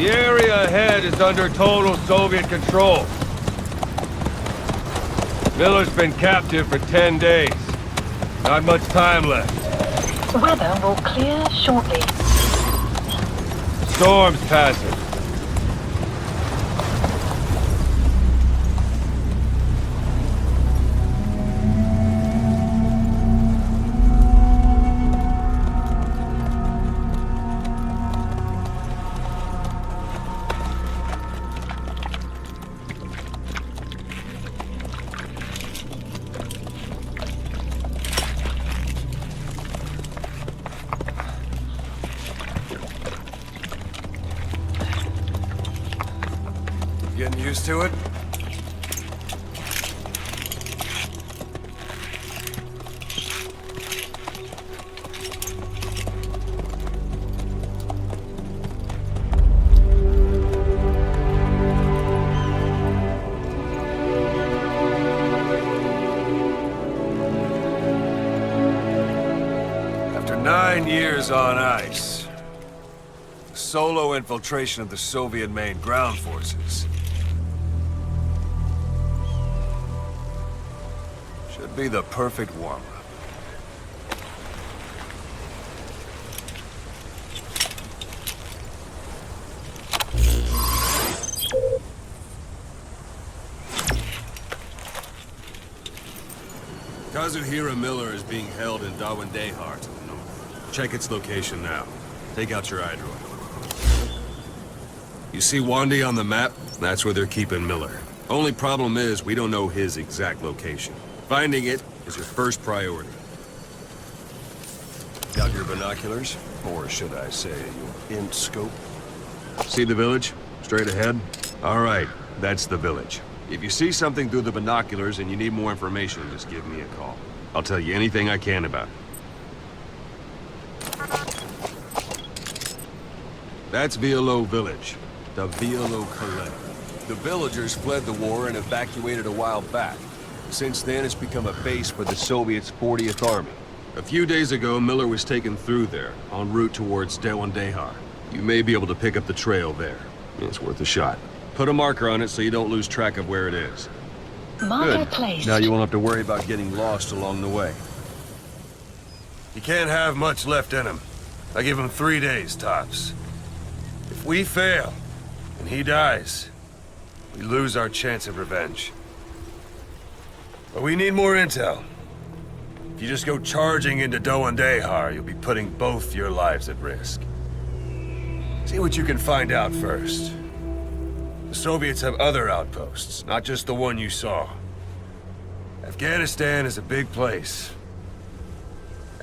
The area ahead is under total Soviet control. Miller's been captive for 10 days. Not much time left. Weather will clear shortly. Storm's passing. Getting used to it? After 9 years on ice, solo infiltration of the Soviet main ground forces should be the perfect warm-up. Kazuhira Miller is being held in Dawandehar to the north. Check its location now. Take out your iDroid. You see Wandy on the map? That's where they're keeping Miller. Only problem is, we don't know his exact location. Finding it is your first priority. Got your binoculars? Or should I say, your in-scope? See the village? Straight ahead? All right, that's the village. If you see something through the binoculars and you need more information, just give me a call. I'll tell you anything I can about it. That's Violo Village. The Violo Calais. The villagers fled the war and evacuated a while back. Since then, it's become a base for the Soviets' 40th Army. A few days ago, Miller was taken through there, en route towards Dawandehar. You may be able to pick up the trail there. It's worth a shot. Put a marker on it so you don't lose track of where it is. Marker placed. Now you won't have to worry about getting lost along the way. He can't have much left in him. I give him 3 days, tops. If we fail, and he dies, we lose our chance of revenge. But we need more intel. If you just go charging into Dawandehar, you'll be putting both your lives at risk. See what you can find out first. The Soviets have other outposts, not just the one you saw. Afghanistan is a big place.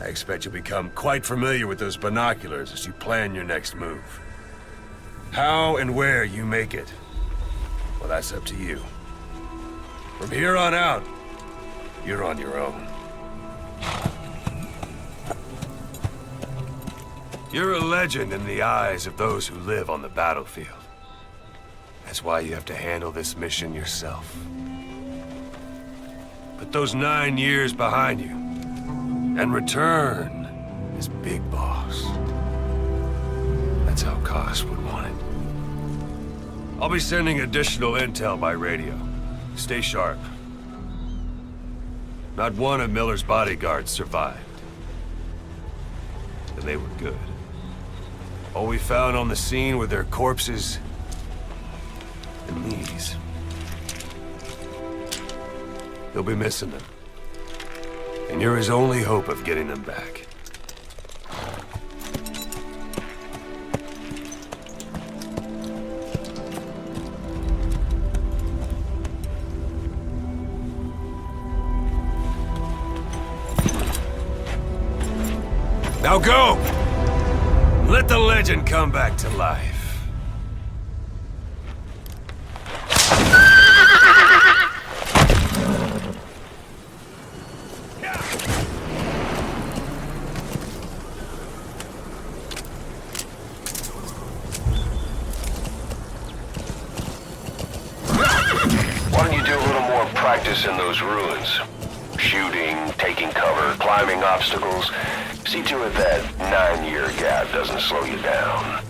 I expect you'll become quite familiar with those binoculars as you plan your next move. How and where you make it, well, that's up to you. From here on out, you're on your own. You're a legend in the eyes of those who live on the battlefield. That's why you have to handle this mission yourself. Put those 9 years behind you, and return as Big Boss. That's how Koss would want it. I'll be sending additional intel by radio. Stay sharp. Not one of Miller's bodyguards survived. And they were good. All we found on the scene were their corpses and these. You'll be missing them. And you're his only hope of getting them back. Now go! Let the legend come back to life. Why don't you do a little more practice in those ruins? Shooting, taking cover, climbing obstacles. See to it that 9-year gap doesn't slow you down.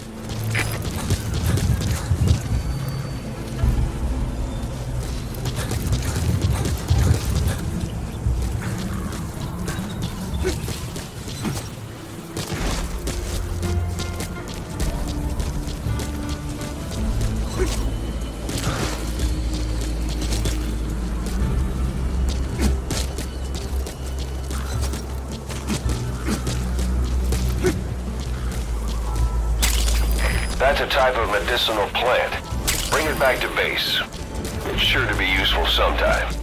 That's a type of medicinal plant. Bring it back to base. It's sure to be useful sometime.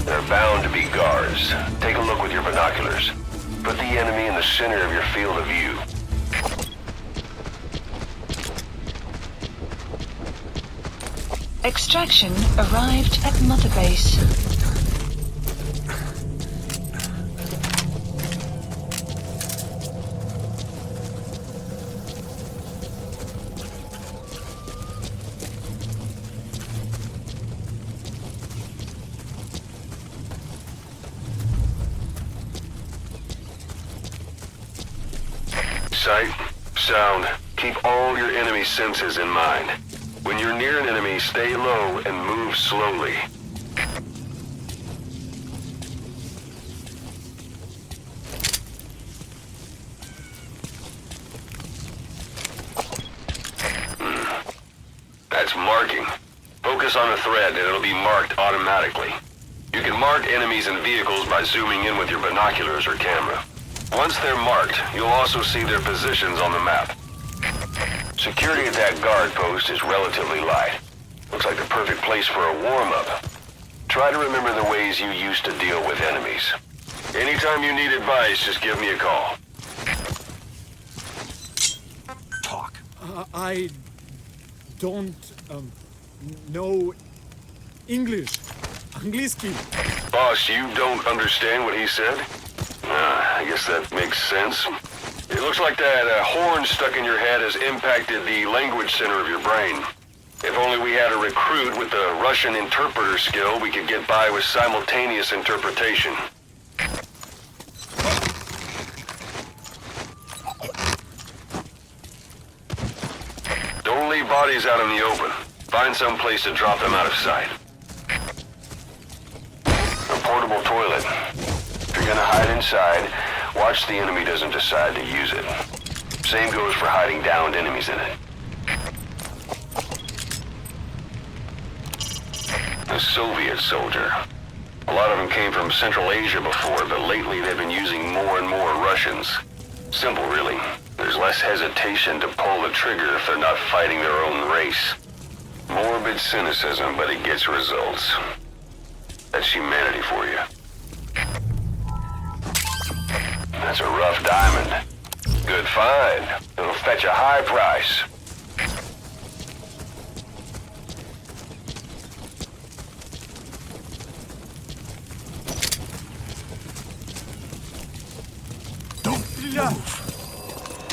They're bound to be guards. Take a look with your binoculars. Put the enemy in the center of your field of view. Extraction arrived at Mother Base. Sight, sound, keep all your enemy senses in mind. When you're near an enemy, stay low and move slowly. That's marking. Focus on a thread and it'll be marked automatically. You can mark enemies and vehicles by zooming in with your binoculars or camera. Once they're marked, you'll also see their positions on the map. Security at that guard post is relatively light. Looks like the perfect place for a warm-up. Try to remember the ways you used to deal with enemies. Anytime you need advice, just give me a call. Talk. I don't know English. Angliski. Boss, you don't understand what he said? I guess that makes sense. It looks like that horn stuck in your head has impacted the language center of your brain. If only we had a recruit with the Russian interpreter skill, we could get by with simultaneous interpretation. Don't leave bodies out in the open. Find some place to drop them out of sight. A portable toilet. If you're gonna hide inside, watch the enemy doesn't decide to use it. Same goes for hiding downed enemies in it. A Soviet soldier. A lot of them came from Central Asia before, but lately they've been using more and more Russians. Simple, really. There's less hesitation to pull the trigger if they're not fighting their own race. Morbid cynicism, but it gets results. That's humanity for you. That's a rough diamond. Good find. It'll fetch a high price.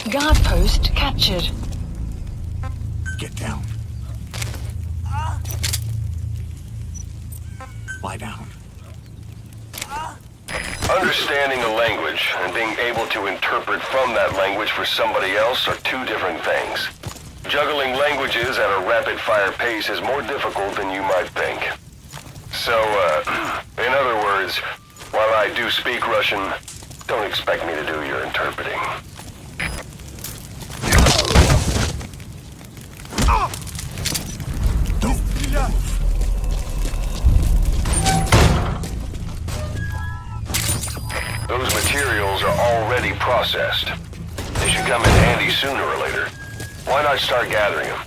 Guard post captured. Get down. Lie down. Understanding a language and being able to interpret from that language for somebody else are two different things. Juggling languages at a rapid-fire pace is more difficult than you might think. So, in other words, while I do speak Russian, don't expect me to do your interpreting. Those materials are already processed. They should come in handy sooner or later. Why not start gathering them?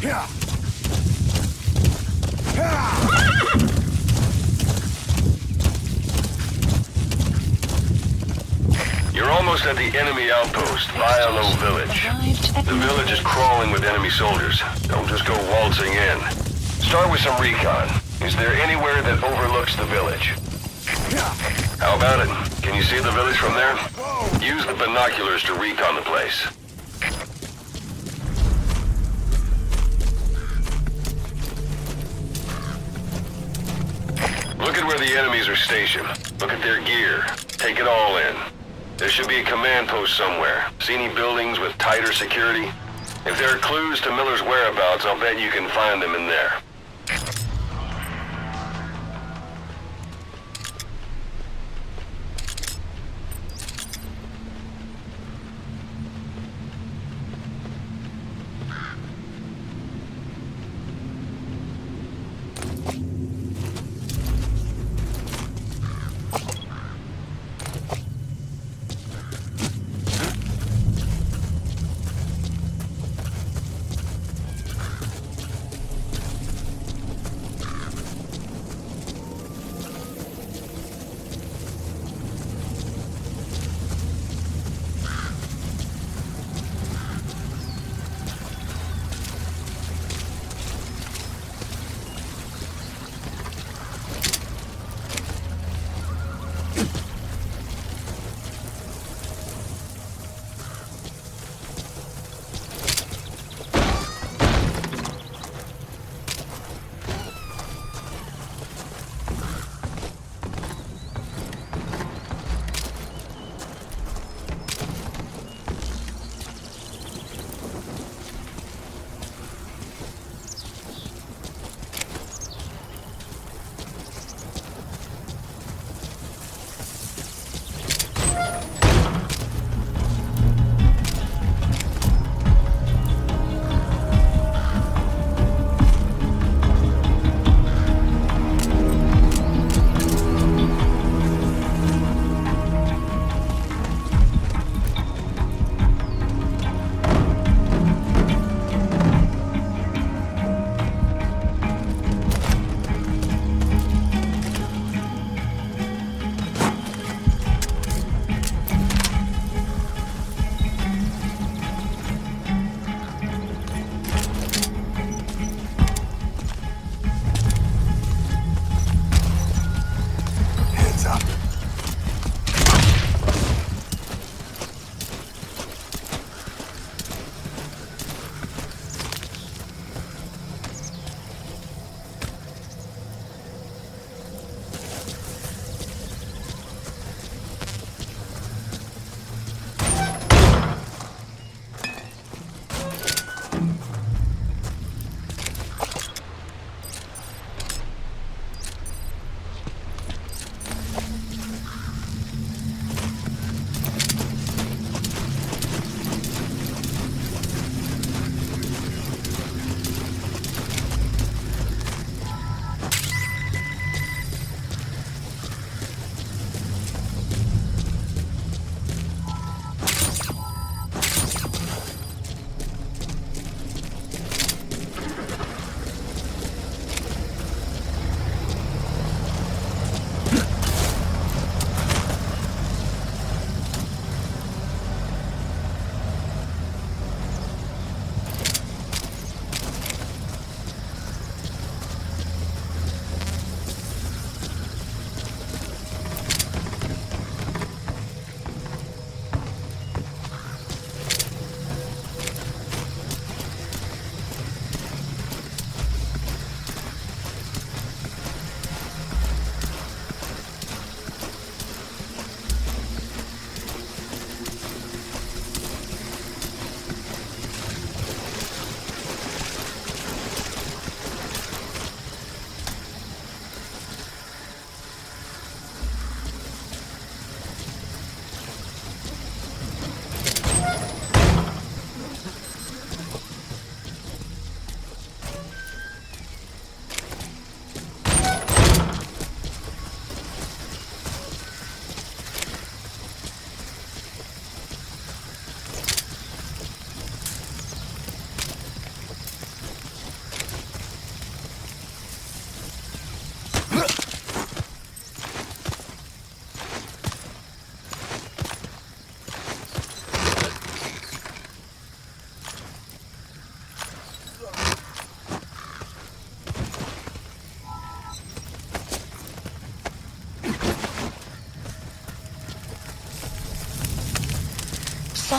You're almost at the enemy outpost, Violo Village. Arrived at The village is crawling with enemy soldiers. Don't just go waltzing in. Start with some recon. Is there anywhere that overlooks the village? How about it? Can you see the village from there? Use the binoculars to recon the place. Look at where the enemies are stationed. Look at their gear. Take it all in. There should be a command post somewhere. See any buildings with tighter security? If there are clues to Miller's whereabouts, I'll bet you can find them in there.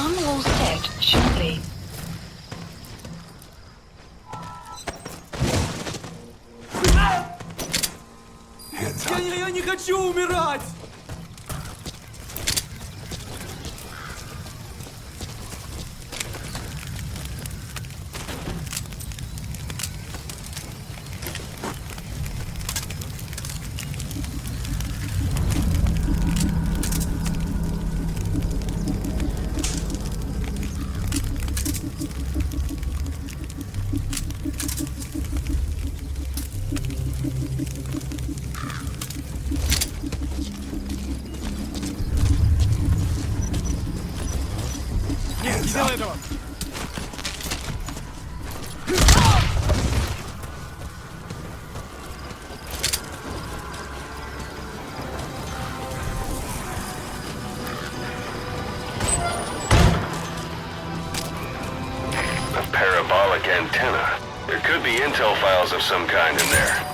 Arm will set shortly. Я не хочу умирать! Нет, не делай этого! A parabolic antenna. There could be intel files of some kind in there.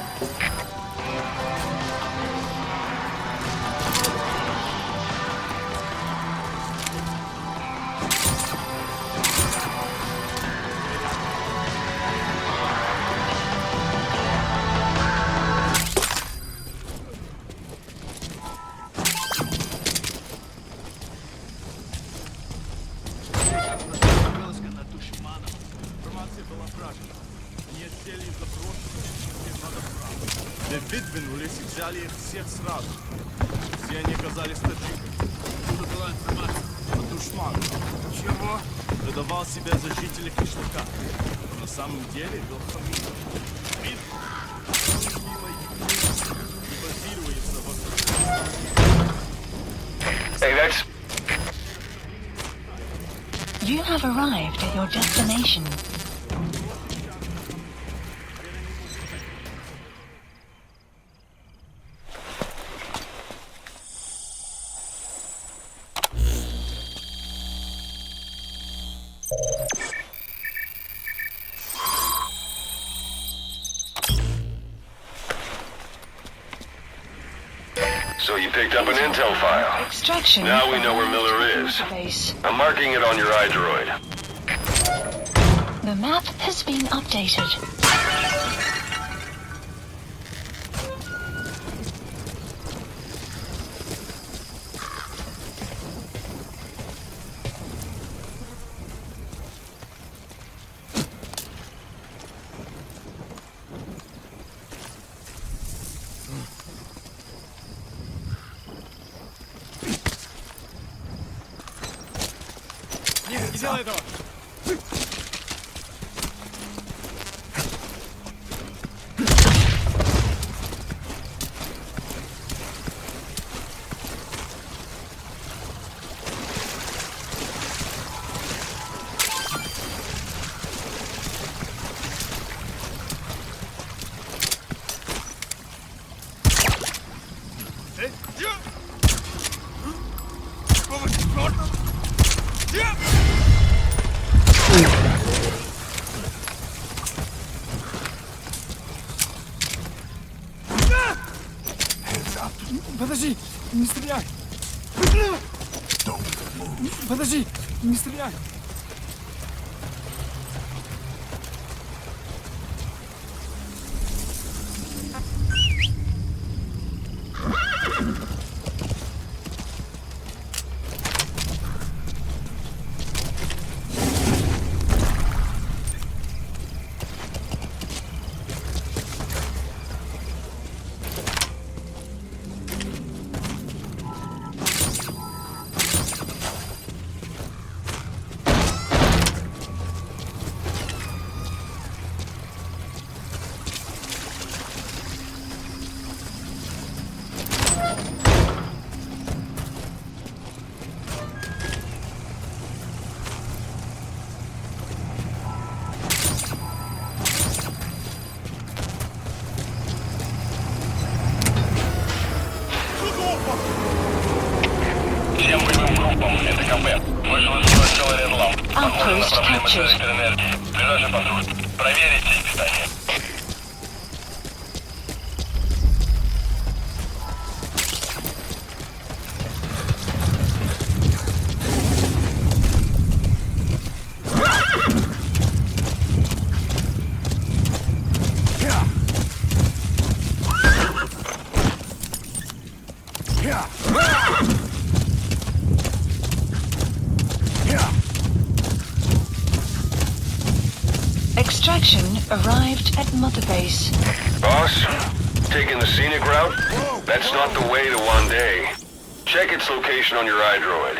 Выдвинулись и взяли их всех сразу. Все они оказались таджиками. Откуда была информация? От душмана. Чего? Выдавал себя за жителя кишлака. Но на самом деле вел фамилию. Вид? И базируется вокруг. Hey, that's... You have arrived at your destination. So you picked up an intel file. Extraction. Now we know where Miller is. Base. I'm marking it on your iDroid. The map has been updated. Нет, не делай этого! Подожди, не стреляй! Подожди, не стреляй! Всем боевым группам, это КП. Вышел из строя целый ряд ламп. Outpost Проблемы с captured. электроэнергией. Ближайший патруль. Проверите их, кстати. Extraction arrived at Mother Base. Boss, taking the scenic route? That's not the way to one day. Check its location on your iDroid.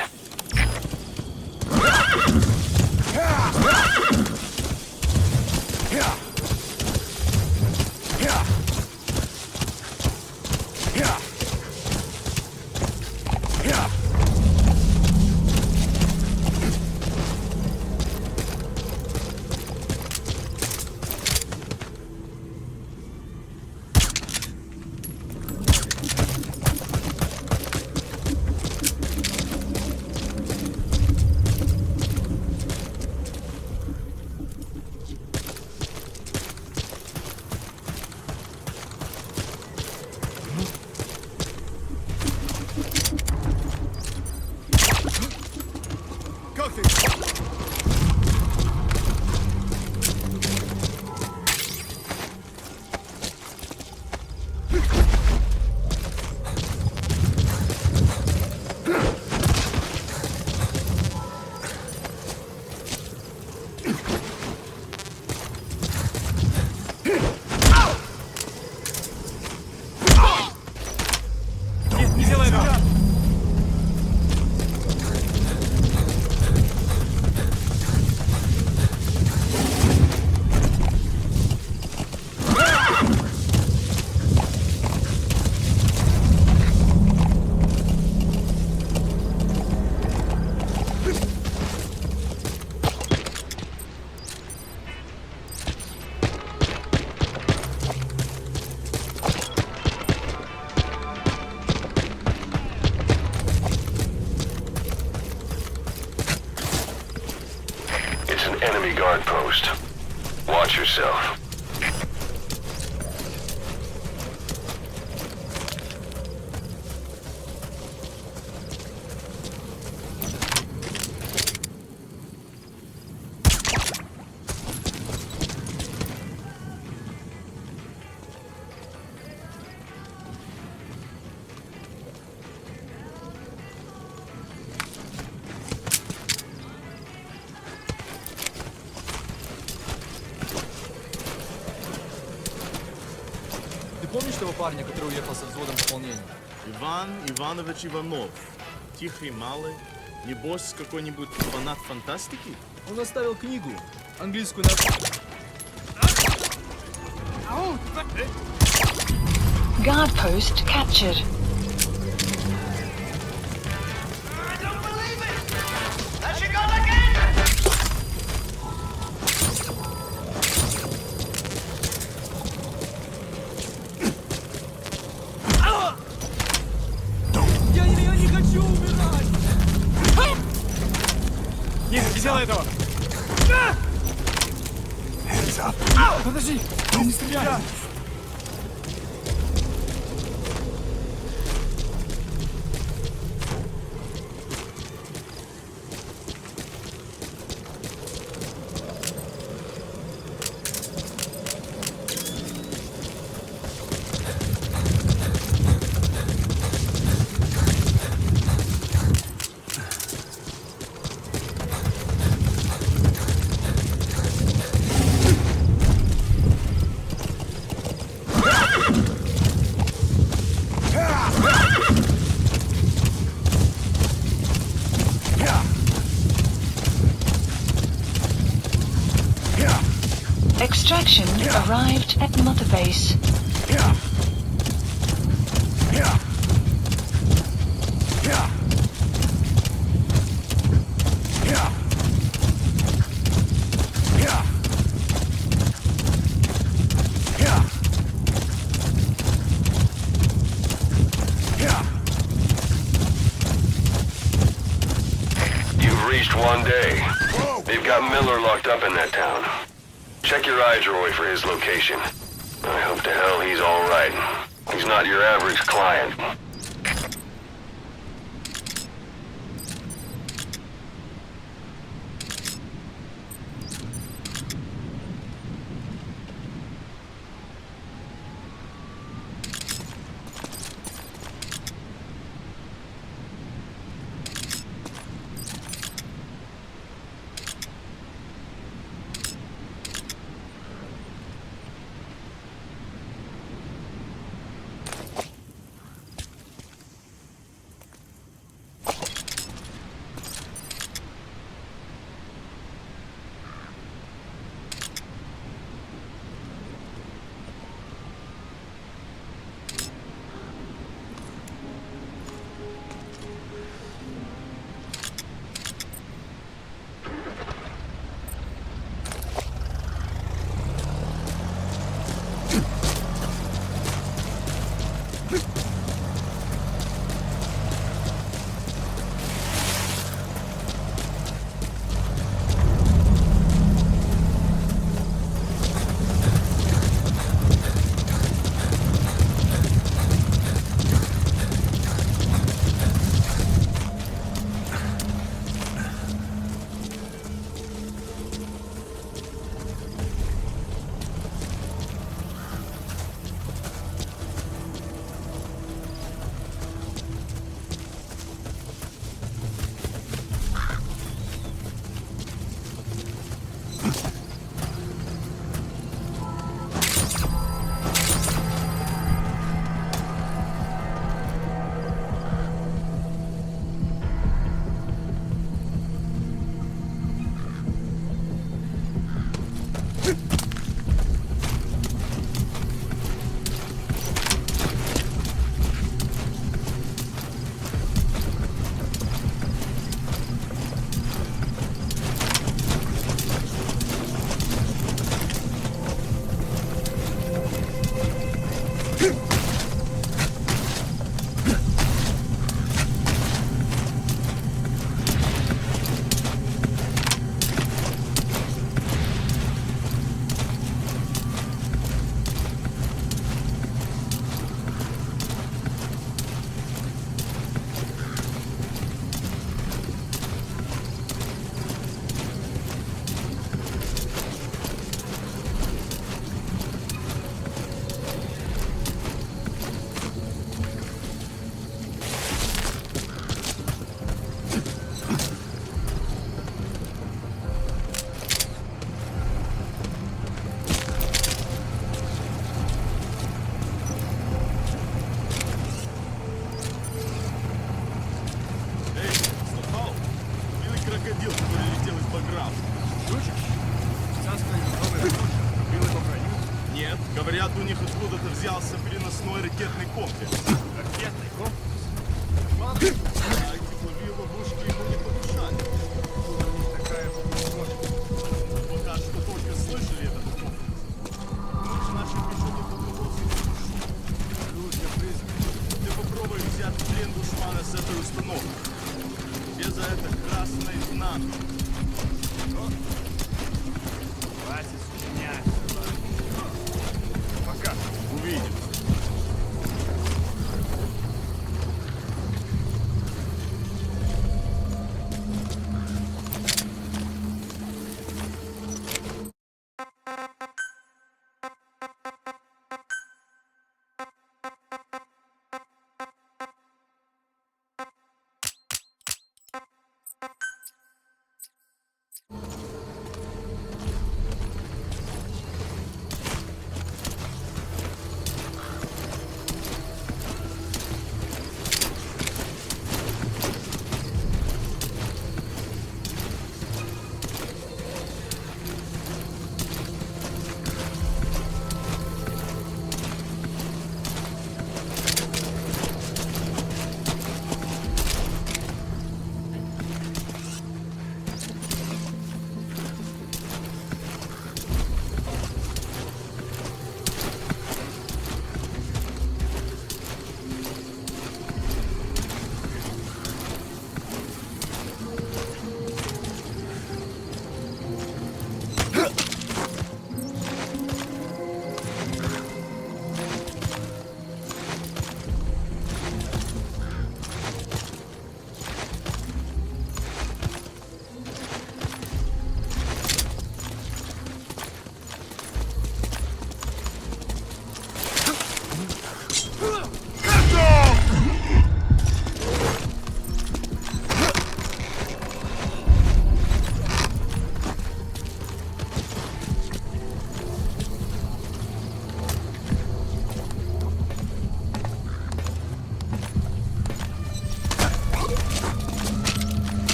Как ты? Нет, не делай этого! It's an enemy guard post. Watch yourself. Ты помнишь того парня, который уехал со взводом исполнения? Иван Иванович Иванов. Тихий, малый. Небось, какой-нибудь фанат фантастики? Он оставил книгу, английскую на... Guard post captured. Я не хочу умирать! Нет, не делай этого! Подожди! Не стреляй! Extraction arrived at Mother Base. You've reached one day. They've got Miller locked up in that town. Check your iDroid for his location. I hope to hell he's all right. He's not your average client. Нет, говорят, у них откуда-то взялся переносной ракетный комплекс. Ракетный комплекс? Да, тепловые ловушки ему не помешали. Такая пока что только слышали этот комплекс. Значит, еще не попробовался. Ты попробуй взять в плен душмана с этой установкой. Тебе за это красное знамя. Хватит сочинять. Пока. Увидимся.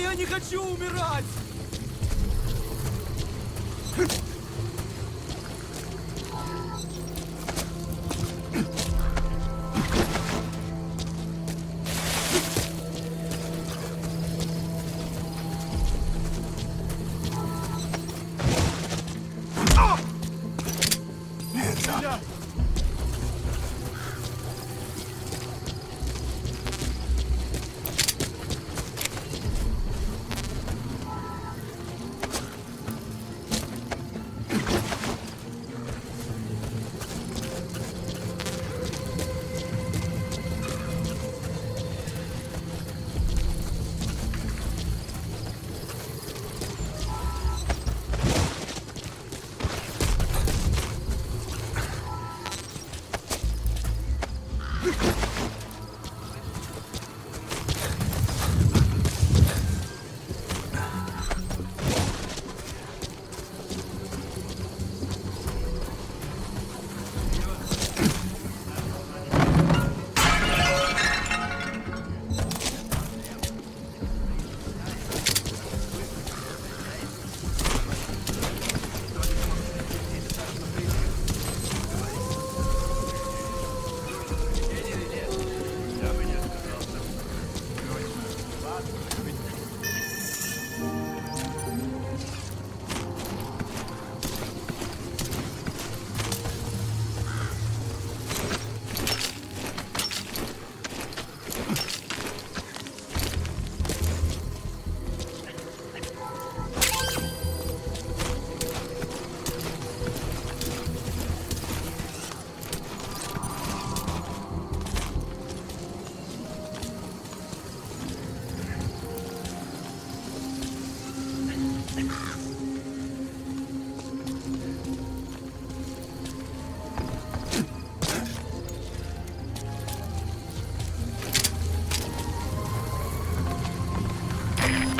Я не хочу умирать!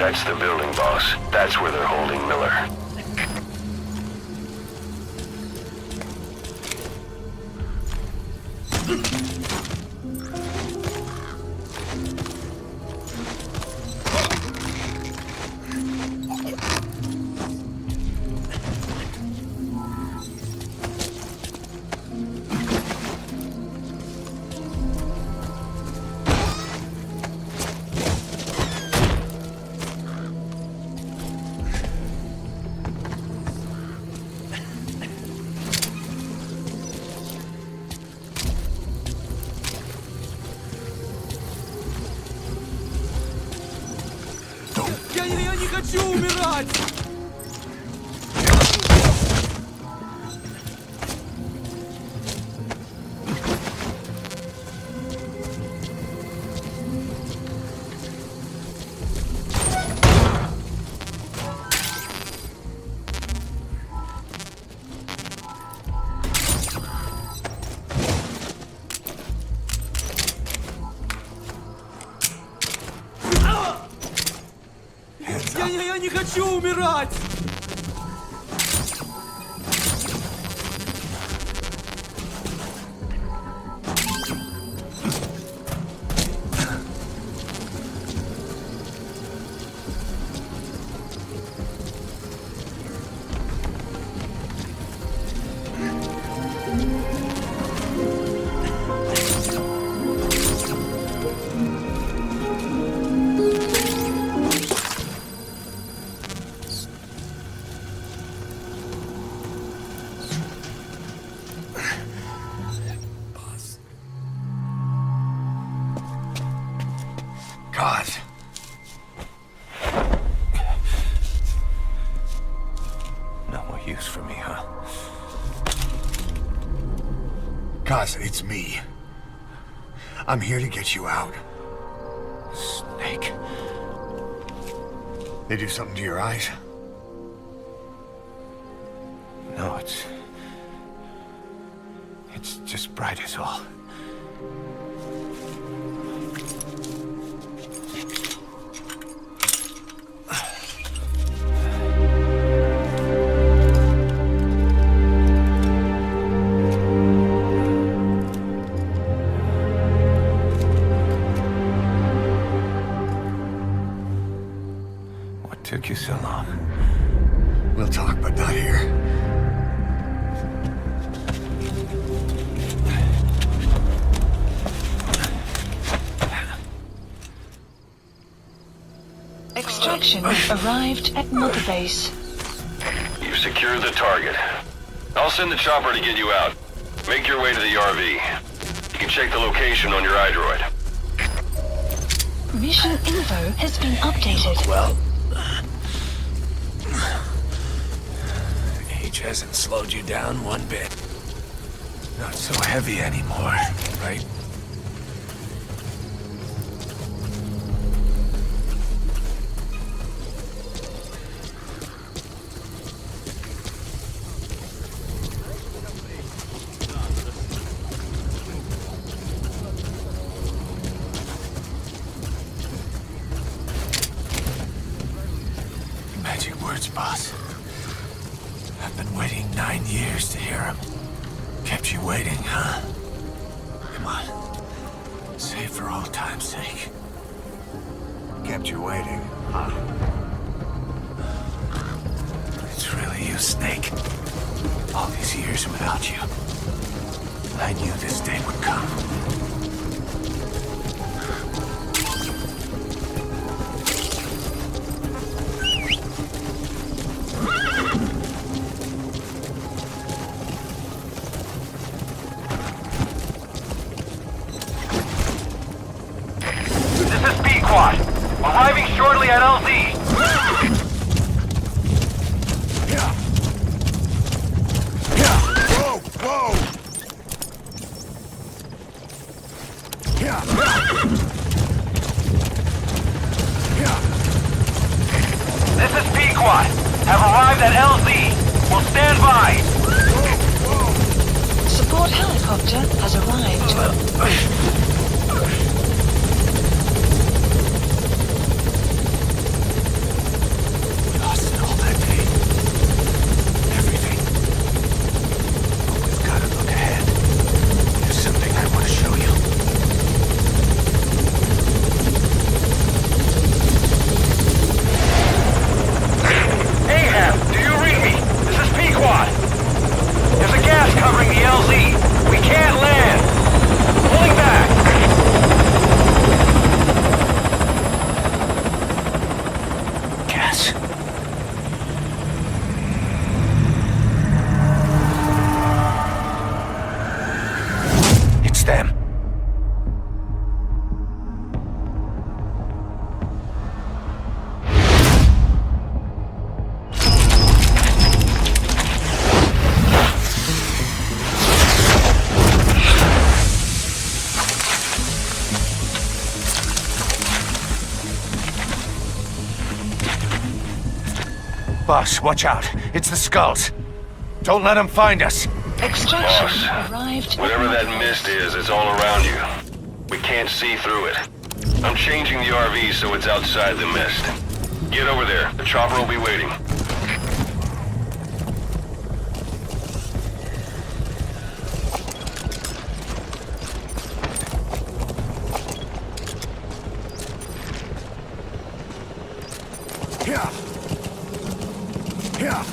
That's the building, boss. That's where they're holding Miller. Я не хочу умирать! Я не хочу умирать! God. No more use for me, huh? Cos, it's me. I'm here to get you out. Snake. They do something to your eyes? No, it's just bright as all. Took you so long. We'll talk, but not here. Extraction arrived at Mother Base. You've secured the target. I'll send the chopper to get you out. Make your way to the RV. You can check the location on your iDroid. Mission info has been updated. Well, age hasn't slowed you down one bit. Not so heavy anymore, right? Magic words, boss. I've been waiting 9 years to hear them. Kept you waiting, huh? Come on. Say it for old time's sake. Kept you waiting, huh? It's really you, Snake. All these years without you. I knew this day would come. Arriving shortly at LZ. Whoa! Whoa! This is Pequod. Have arrived at LZ. Will stand by. Support helicopter has arrived. Boss, watch out. It's the skulls. Don't let them find us. Extraction Boss, arrived whatever at that mist is, it's all around you. We can't see through it. I'm changing the RV so it's outside the mist. Get over there. The chopper will be waiting. Here. Here.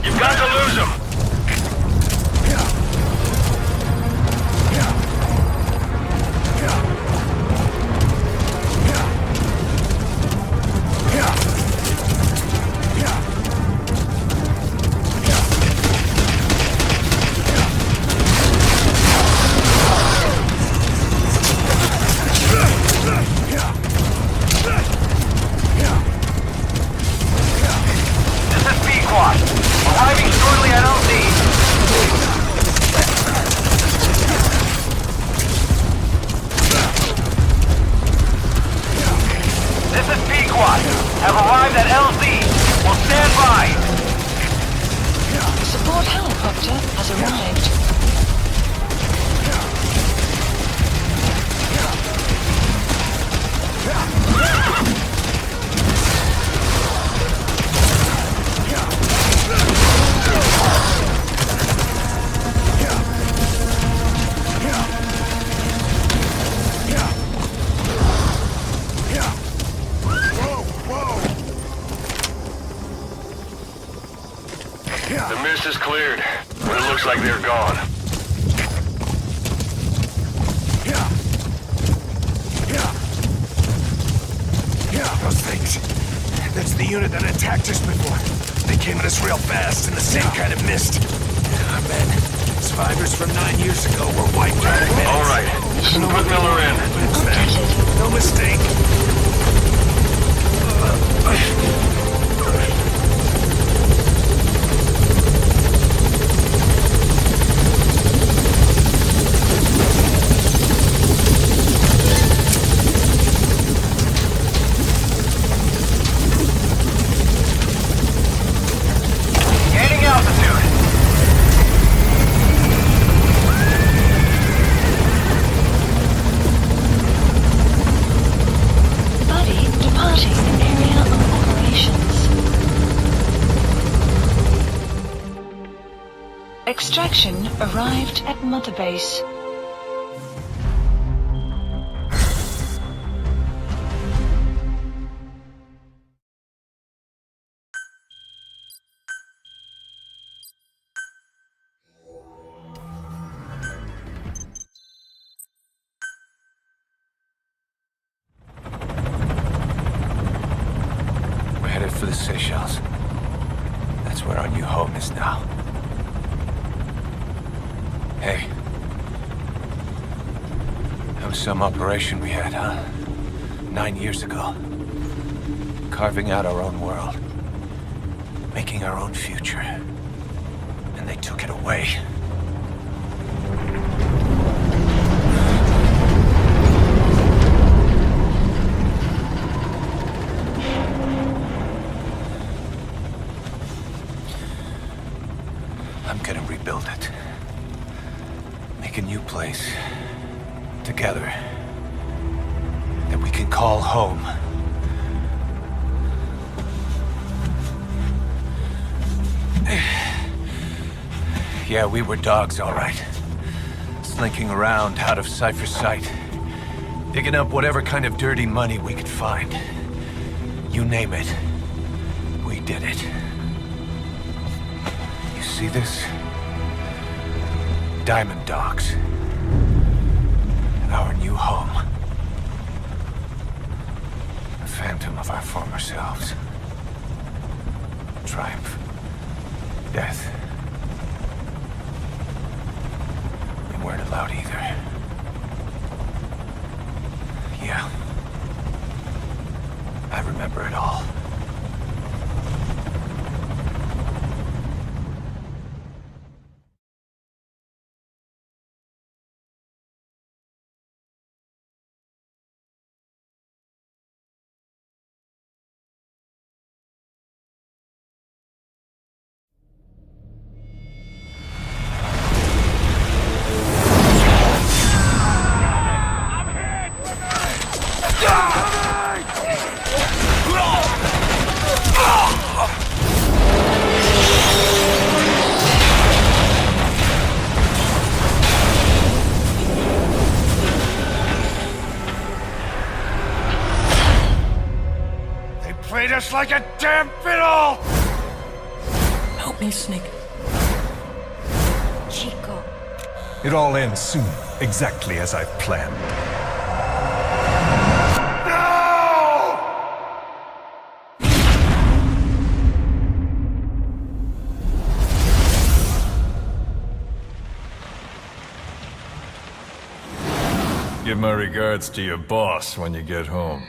You've got to lose him! Arriving shortly at LZ. This is Pequod. Have arrived at LZ. Will stand by. Support helicopter has arrived. The mist is cleared, but it looks like they're gone. Those things. That's the unit that attacked us before. They came at us real fast in the same kind of mist. Ah, man. Survivors from 9 years ago were wiped out in minutes. All right, put Miller in. It's that. No mistake. Gaining altitude. Buddy departing area of operations. Extraction arrived at Mother Base. We're headed for the Seychelles. That's where our new home is now. Hey. That was some operation we had, huh? 9 years ago. Carving out our own world. Making our own future. And they took it away. I'm gonna rebuild it. Make a new place. Together. That we can call home. Yeah, we were dogs, all right. Slinking around out of Cypher's sight. Digging up whatever kind of dirty money we could find. You name it. We did it. see this? Diamond Dogs. Our new home. The phantom of our former selves. Triumph. Death. We weren't allowed either. Yeah. I remember it all. Played us like a damn fiddle! Help me, Snake. Chico. It all ends soon, exactly as I've planned. Give my regards to your boss when you get home.